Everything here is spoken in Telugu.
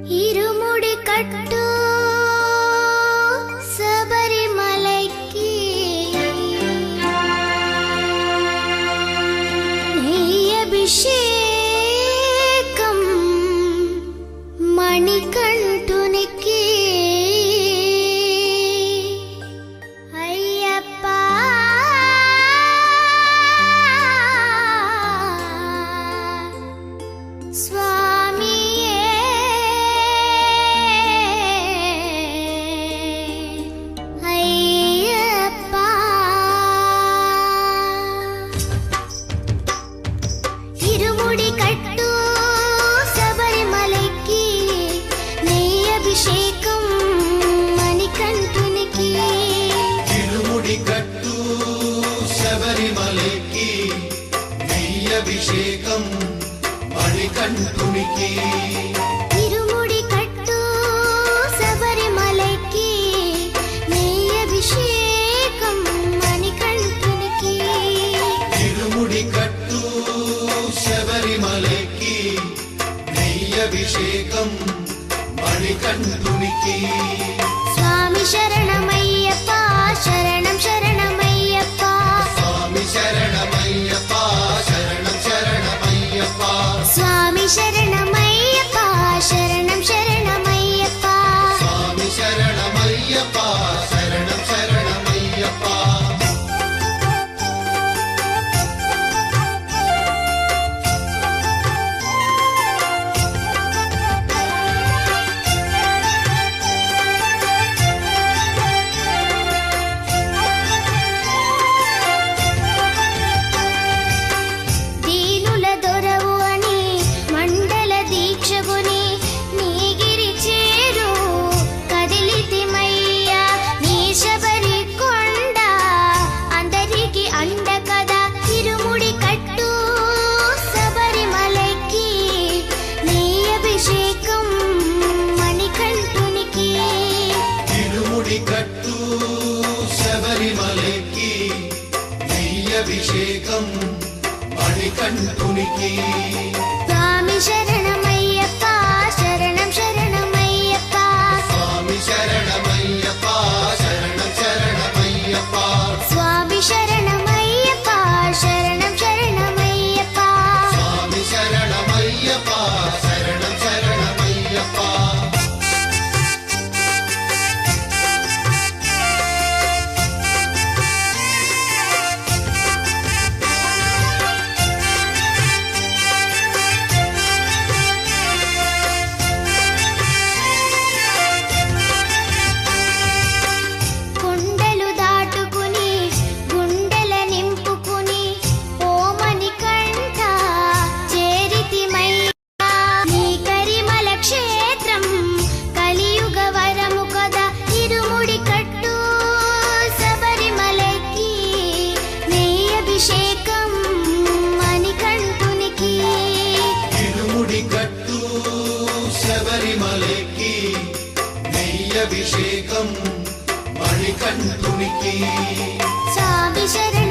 ఇరుముడి కట్టు శబరిమలైకి నెయ్యభిషేకం మణికంఠునికి అయ్యప్ప స్వామియే అయ్యప్ప ఇరుముడి కట్టు శబరిమలైకి నెయ్యభిషేకం మణికంఠునికి ఇరుముడి కట్టు శబరిమలైకి నెయ్యభిషేకం మణికంఠునికి ఇరుముడి కట్టు శబరిమలైకి నెయ్యభిషేకం మణికంఠునికి ఇరుముడి కట్టు శబరిమలైకి నెయ్యభిషేకం మణికంఠునికి స్వామి శరణమయ్యప్ప శరణం శరణమయ్యప్ప స్వామి శరణమయ్యప్ప శరణం శరణమయ్యప్ప స్వామి శరణమయ్యప్ప శరణం శరణమయ్యప్ప స్వామి శరణమయ్యప్ప శరణం శరణమయ్యప్ప దీనుల దొరవు అని మండల దీక్షగుని నీగిరి చేరు కదిలితిమయ్యా నీ శబరి కొండ అందరికి అండ కదా ఇరుముడి కట్టు శబరిమలైకి నెయ్యభిషేకం మణికంఠునికి ఇరుముడి కట్టు శబరిమలైకి నెయ్యభిషేకం మణికంఠునికి స్వామి శరణమయ్యప్ప శరణం శరణమయ్యప్ప స్వామి శరణమయ్యప్ప శరణం శరణమయ్యప్ప స్వామి శరణమయ్యప్ప శరణం శరణమయ్యప్ప స్వామి శరణమయ్యప్ప శరణం శరణమయ్యప్ప కొండలు దాటుకుని గుండెల నింపుకుని ఓమని కంఠ చేరితిమయ్యా నీ కరిమల క్షేత్రం కలియుగ వరము కదా ఇరుముడి కట్టు శబరిమలైకి నెయ్యభిషేకం మణికంఠునికి ఇరుముడి కట్టు శబరిమలైకి నెయ్యభిషేకం మణికంఠునికి స్వామి శరణం